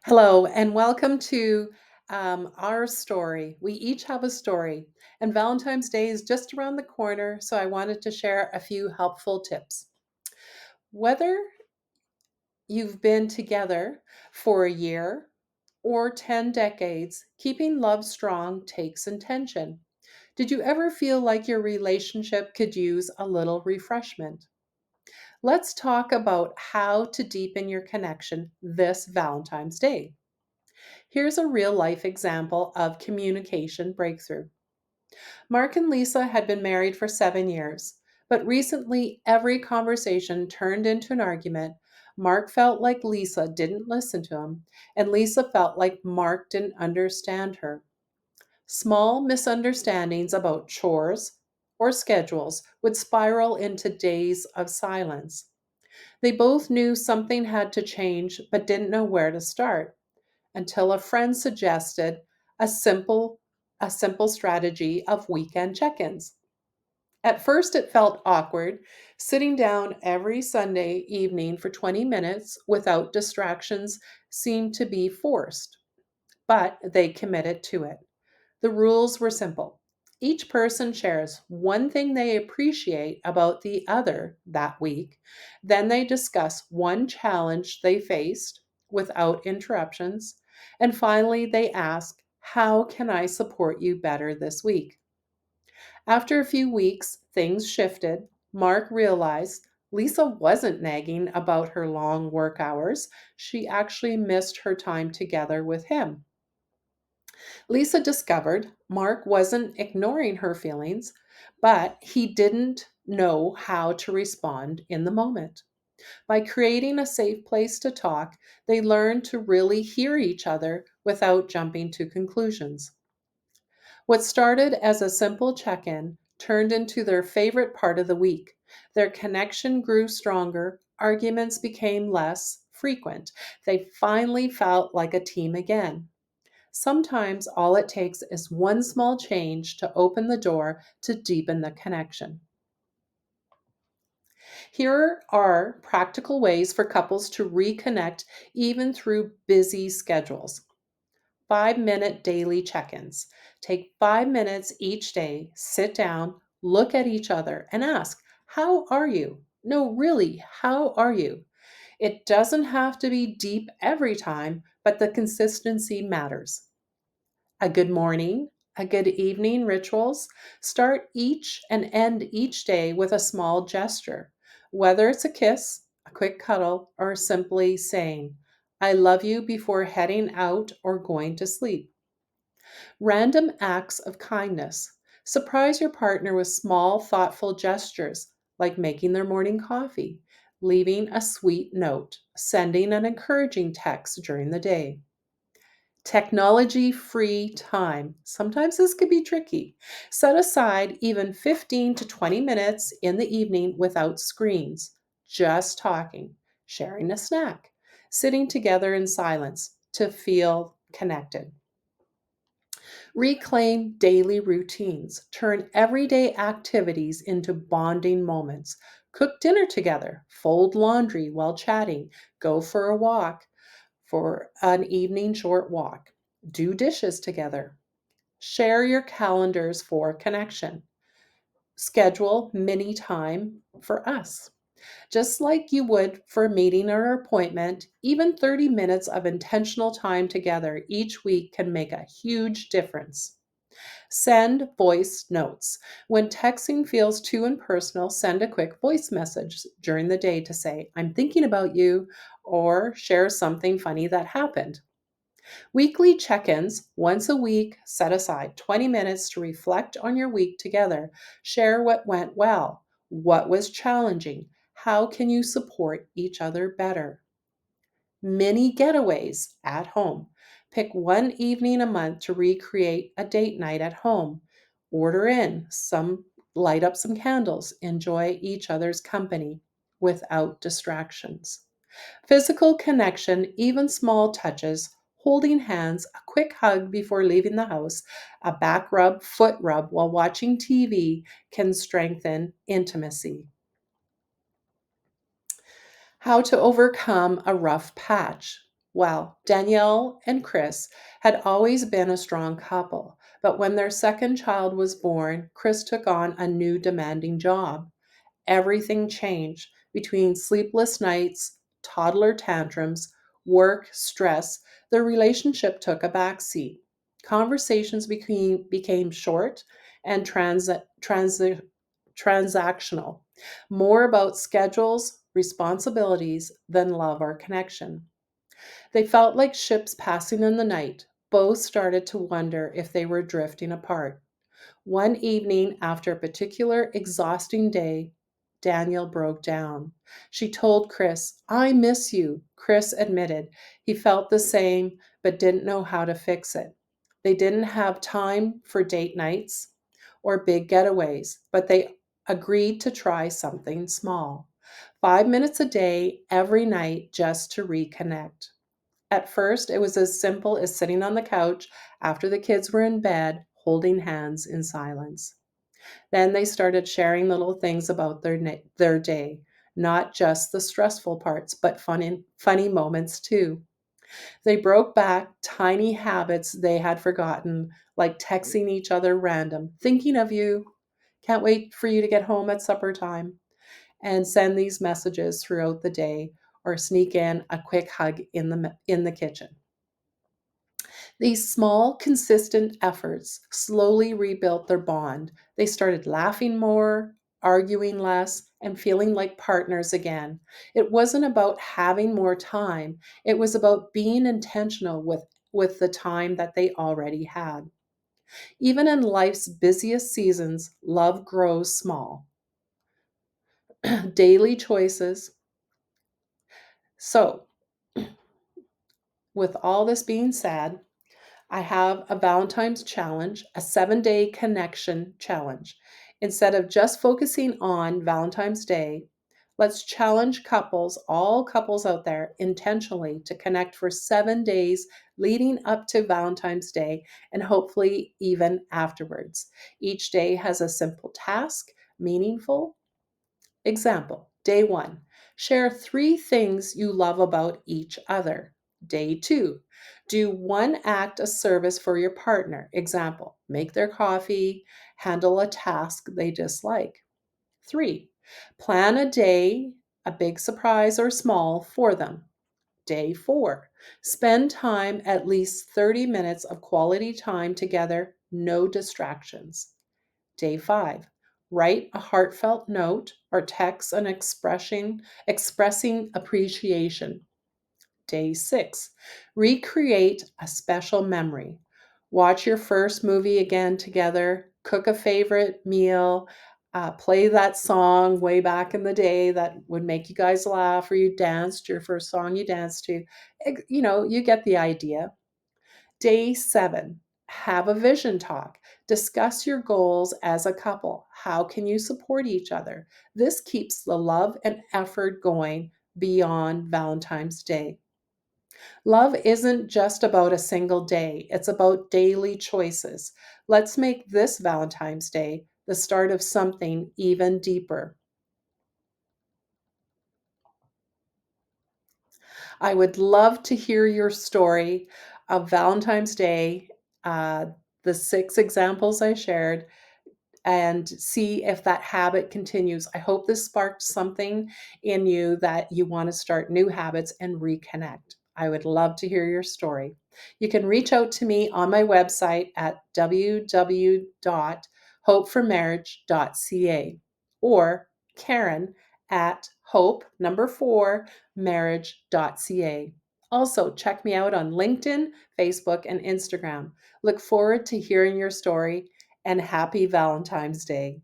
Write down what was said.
Hello, and welcome to our story. We each have a story, and Valentine's Day is just around the corner, so I wanted to share a few helpful tips. Whether you've been together for a year or 10 decades, keeping love strong takes intention. Did you ever feel like your relationship could use a little refreshment? Let's talk about how to deepen your connection this Valentine's Day. Here's a real life example of communication breakthrough. Mark and Lisa had been married for 7 years, but recently every conversation turned into an argument. Mark felt like Lisa didn't listen to him, and Lisa felt like Mark didn't understand her. Small misunderstandings about chores or schedules would spiral into days of silence. They both knew something had to change, but didn't know where to start until a friend suggested a simple a simple strategy of weekend check-ins. At first it felt awkward, sitting down every Sunday evening for 20 minutes without distractions seemed to be forced, but they committed to it. The rules were simple. Each person shares one thing they appreciate about the other that week. Then they discuss one challenge they faced without interruptions. And finally, they ask, "How can I support you better this week?" After a few weeks, things shifted. Mark realized Lisa wasn't nagging about her long work hours. She actually missed her time together with him. Lisa discovered Mark wasn't ignoring her feelings, but he didn't know how to respond in the moment. By creating a safe place to talk, they learned to really hear each other without jumping to conclusions. What started as a simple check in turned into their favorite part of the week. Their connection grew stronger, arguments became less frequent. They finally felt like a team again. Sometimes all it takes is one small change to open the door to deepen the connection. Here are practical ways for couples to reconnect even through busy schedules. 5-minute daily check ins. Take 5 minutes each day, sit down, look at each other, and ask, "How are you?" No, really, how are you? It doesn't have to be deep every time, but the consistency matters. A good morning, a good evening rituals. Start each and end each day with a small gesture, whether it's a kiss, a quick cuddle, or simply saying, "I love you" before heading out or going to sleep. Random acts of kindness. Surprise your partner with small, thoughtful gestures like making their morning coffee, leaving a sweet note, sending an encouraging text during the day. Technology free time. Sometimes this could be tricky. Set aside even 15 to 20 minutes in the evening without screens, just talking, sharing a snack, sitting together in silence to feel connected. Reclaim daily routines. Turn everyday activities into bonding moments. Cook dinner together, fold laundry while chatting, go for a walk, for an evening short walk. Do dishes together. Share your calendars for connection. Schedule mini time for us. Just like you would for a meeting or appointment, even 30 minutes of intentional time together each week can make a huge difference. Send voice notes. When texting feels too impersonal, send a quick voice message during the day to say, "I'm thinking about you," or share something funny that happened. Weekly check ins, once a week, set aside 20 minutes to reflect on your week together. Share what went well, what was challenging, how can you support each other better. Mini getaways at home. Pick one evening a month to recreate a date night at home. Order in some, light up some candles, enjoy each other's company without distractions. Physical connection, even small touches, holding hands, a quick hug before leaving the house, a back rub, foot rub while watching TV can strengthen intimacy. How to overcome a rough patch. Well, Danielle and Chris had always been a strong couple, but when their second child was born, Chris took on a new demanding job. Everything changed between sleepless nights, toddler tantrums, work stress. The relationship took a backseat. Conversations became short and transactional, more about schedules, responsibilities than love or connection. They felt like ships passing in the night. Both started to wonder if they were drifting apart. One evening, after a particular exhausting day, Daniel broke down. She told Chris, "I miss you." Chris admitted he felt the same but didn't know how to fix it. They didn't have time for date nights or big getaways, but they agreed to try something small. 5 minutes a day, every night, just to reconnect. At first, it was as simple as sitting on the couch after the kids were in bed, holding hands in silence. Then they started sharing little things about their day, not just the stressful parts, but funny moments too. They broke back tiny habits they had forgotten, like texting each other random, "Thinking of you, can't wait for you to get home at supper time," and send these messages throughout the day or sneak in a quick hug in the kitchen. These small, consistent efforts slowly rebuilt their bond. They started laughing more, arguing less, and feeling like partners again. It wasn't about having more time, it was about being intentional with the time that they already had. Even in life's busiest seasons, love grows small. Daily choices. So, with all this being said, I have a Valentine's challenge, a 7-day connection challenge. Instead of just focusing on Valentine's Day, let's challenge couples, all couples out there, intentionally to connect for 7 days leading up to Valentine's Day and hopefully even afterwards. Each day has a simple task, meaningful. Example, day one, share 3 things you love about each other. Day two, do one act of service for your partner. Example, make their coffee, handle a task they dislike. Three, plan a day, a big surprise or small, for them. Day four, spend time, at least 30 minutes of quality time together, no distractions. Day five, write a heartfelt note or text an expressing appreciation. Day six, recreate a special memory. Watch your first movie again together, cook a favorite meal, play that song way back in the day that would make you guys laugh, or you danced your first song you danced to. You get the idea. Day seven, have a vision talk. Discuss your goals as a couple. How can you support each other? This keeps the love and effort going beyond Valentine's Day. Love isn't just about a single day, it's about daily choices. Let's make this Valentine's Day the start of something even deeper. I would love to hear your story of Valentine's Day, uh, the 6 examples I shared, and see if that habit continues. I hope this sparked something in you that you want to start new habits and reconnect. I would love to hear your story. You can reach out to me on my website at www.hopeformarriage.ca or Karen at hope number 4 marriage.ca. Also, check me out on LinkedIn, Facebook, and Instagram. Look forward to hearing your story and happy Valentine's Day.